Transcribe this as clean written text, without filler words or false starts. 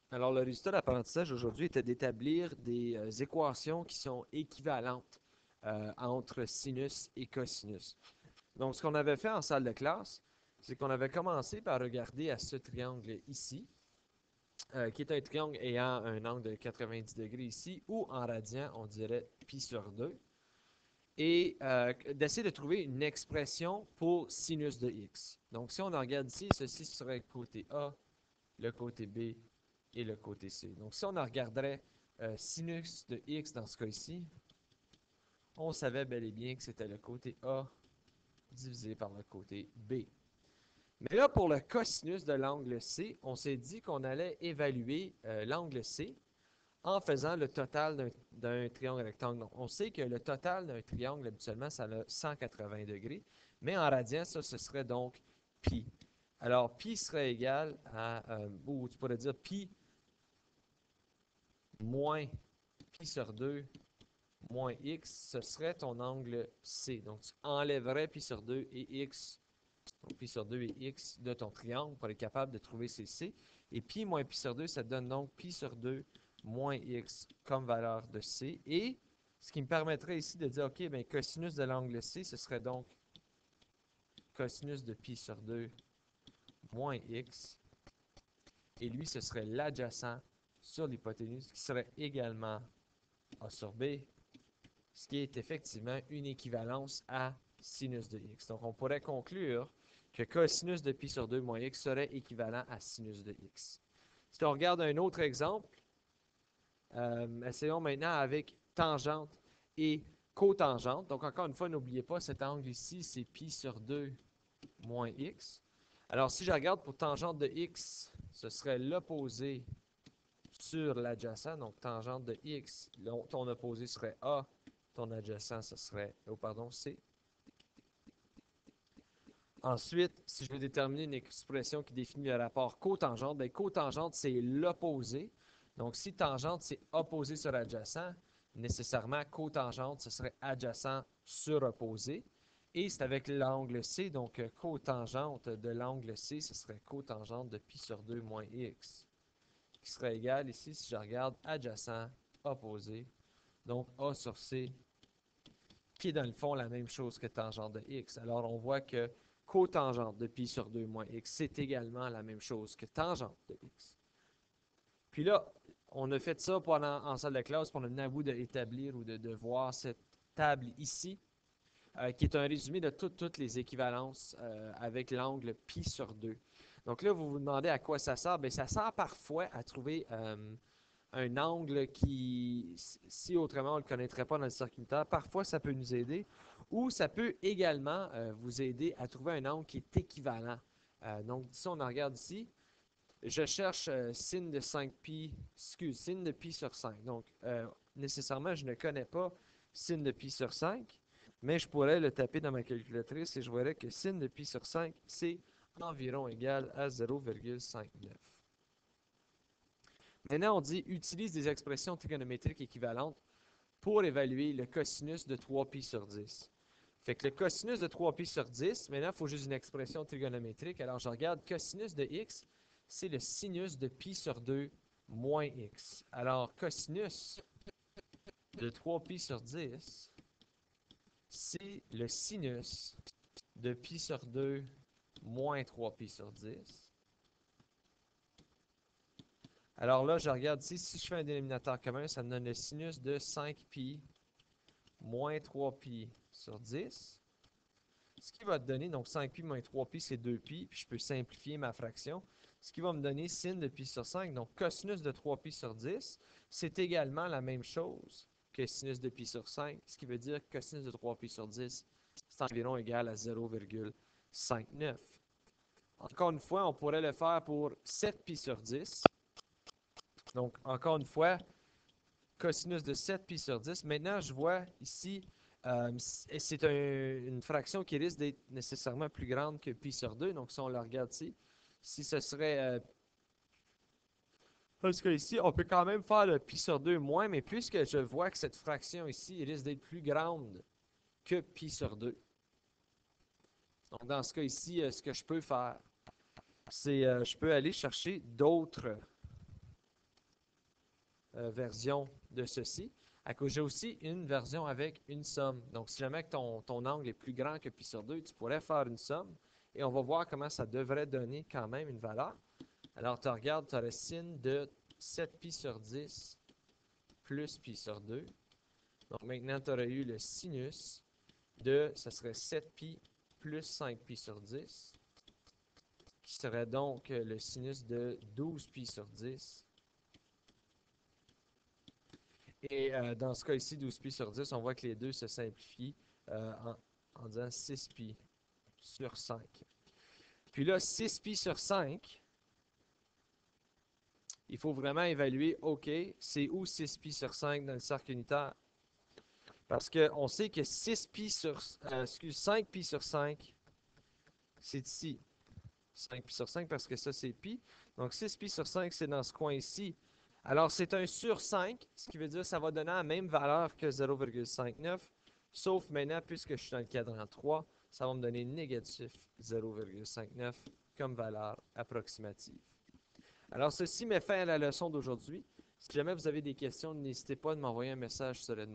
Alors, le résultat d'apprentissage aujourd'hui était d'établir des équations qui sont équivalentes entre sinus et cosinus. Donc, ce qu'on avait fait en salle de classe, c'est qu'on avait commencé par regarder à ce triangle ici, qui est un triangle ayant un angle de 90 degrés ici, ou en radian, on dirait pi sur 2, et d'essayer de trouver une expression pour sinus de x. Donc, si on en regarde ici, ceci serait le côté A, le côté B et le côté C. Donc, si on en regarderait sinus de x dans ce cas-ci, on savait bel et bien que c'était le côté A divisé par le côté B. Mais là, pour le cosinus de l'angle C, on s'est dit qu'on allait évaluer l'angle C en faisant le total d'un triangle rectangle. Donc, on sait que le total d'un triangle, habituellement, ça a 180 degrés, mais en radian, ça, ce serait donc pi. Alors, pi serait égal à, ou tu pourrais dire pi moins pi sur 2 moins x, ce serait ton angle C. Donc, tu enlèverais pi sur 2 et x, donc pi sur 2 et x de ton triangle pour être capable de trouver ces C. Et pi moins pi sur 2, ça te donne donc pi sur 2 moins x comme valeur de C. Et ce qui me permettrait ici de dire, OK, bien, cosinus de l'angle C, ce serait donc cosinus de pi sur 2 moins x. Et lui, ce serait l'adjacent sur l'hypoténuse qui serait également A sur B, ce qui est effectivement une équivalence à sinus de x. Donc, on pourrait conclure que cosinus de pi sur 2 moins x serait équivalent à sinus de x. Si on regarde un autre exemple, essayons maintenant avec tangente et cotangente. Donc, encore une fois, n'oubliez pas, cet angle ici, c'est pi sur 2 moins x. Alors, si je regarde pour tangente de x, ce serait l'opposé sur l'adjacent. Donc, tangente de x, ton opposé serait A, ton adjacent, ce serait, oh pardon, C. Ensuite, si je veux déterminer une expression qui définit le rapport cotangente, bien, cotangente, c'est l'opposé. Donc, si tangente, c'est opposé sur adjacent, nécessairement, cotangente, ce serait adjacent sur opposé. Et c'est avec l'angle C, donc cotangente de l'angle C, ce serait cotangente de pi sur 2 moins x, qui serait égal ici, si je regarde, adjacent, opposé, donc A sur C, qui est dans le fond la même chose que tangente de x. Alors, on voit que cotangente de pi sur 2 moins x, c'est également la même chose que tangente de x. Puis là, on a fait ça en salle de classe, puis on a venu à bout d'établir ou de voir cette table ici, qui est un résumé de toutes les équivalences avec l'angle pi sur 2. Donc là, vous vous demandez à quoi ça sert. Bien, ça sert parfois à trouver un angle qui, si autrement on ne le connaîtrait pas dans le circuitaire, parfois ça peut nous aider. Ou ça peut également vous aider à trouver un angle qui est équivalent. Donc, si on en regarde ici, je cherche sin de 5pi, sin de pi sur 5. Donc, nécessairement, je ne connais pas sin de pi sur 5, mais je pourrais le taper dans ma calculatrice et je verrais que sin de pi sur 5, c'est environ égal à 0,59. Maintenant, on dit utilise des expressions trigonométriques équivalentes pour évaluer le cosinus de 3pi sur 10. Fait que le cosinus de 3pi sur 10, maintenant, il faut juste une expression trigonométrique. Alors, je regarde cosinus de x, c'est le sinus de pi sur 2 moins x. Alors, cosinus de 3pi sur 10, c'est le sinus de pi sur 2 moins 3pi sur 10. Alors là, je regarde ici, si je fais un dénominateur commun, ça me donne le sinus de 5pi moins 3pi sur 10. Ce qui va te donner, donc 5pi moins 3pi, c'est 2pi, puis je peux simplifier ma fraction. Ce qui va me donner sin de pi sur 5, donc cosinus de 3pi sur 10, c'est également la même chose que sinus de pi sur 5, ce qui veut dire que cosinus de 3pi sur 10, c'est environ égal à 0,59. Encore une fois, on pourrait le faire pour 7pi sur 10. Donc, encore une fois, cosinus de 7pi sur 10. Maintenant, je vois ici, c'est une fraction qui risque d'être nécessairement plus grande que pi sur 2. Donc, si on la regarde ici, si ce serait... parce que ici, on peut quand même faire le pi sur 2 moins, mais puisque je vois que cette fraction ici risque d'être plus grande que pi sur 2. Donc, dans ce cas ici, ce que je peux faire, c'est je peux aller chercher d'autres version de ceci, à cause j'ai aussi une version avec une somme. Donc, si jamais que ton angle est plus grand que pi sur 2, tu pourrais faire une somme et on va voir comment ça devrait donner quand même une valeur. Alors, tu regardes, tu as le sin de 7 pi sur 10 plus pi sur 2. Donc, maintenant, tu aurais eu le sinus de, ça serait 7 pi plus 5 pi sur 10, qui serait donc le sinus de 12 pi sur 10. Et dans ce cas ici, 12 pi sur 10, on voit que les deux se simplifient en disant 6 pi sur 5. Puis là, 6 pi sur 5, il faut vraiment évaluer, OK, c'est où 6 pi sur 5 dans le cercle unitaire? Parce qu'on sait que 5 pi sur 5, c'est ici. 5 pi sur 5 parce que ça, c'est pi. Donc, 6 pi sur 5, c'est dans ce coin ici. Alors, c'est un sur 5, ce qui veut dire que ça va donner la même valeur que 0,59. Sauf maintenant, puisque je suis dans le cadran 3, ça va me donner négatif 0,59 comme valeur approximative. Alors, ceci met fin à la leçon d'aujourd'hui. Si jamais vous avez des questions, n'hésitez pas à m'envoyer un message sur le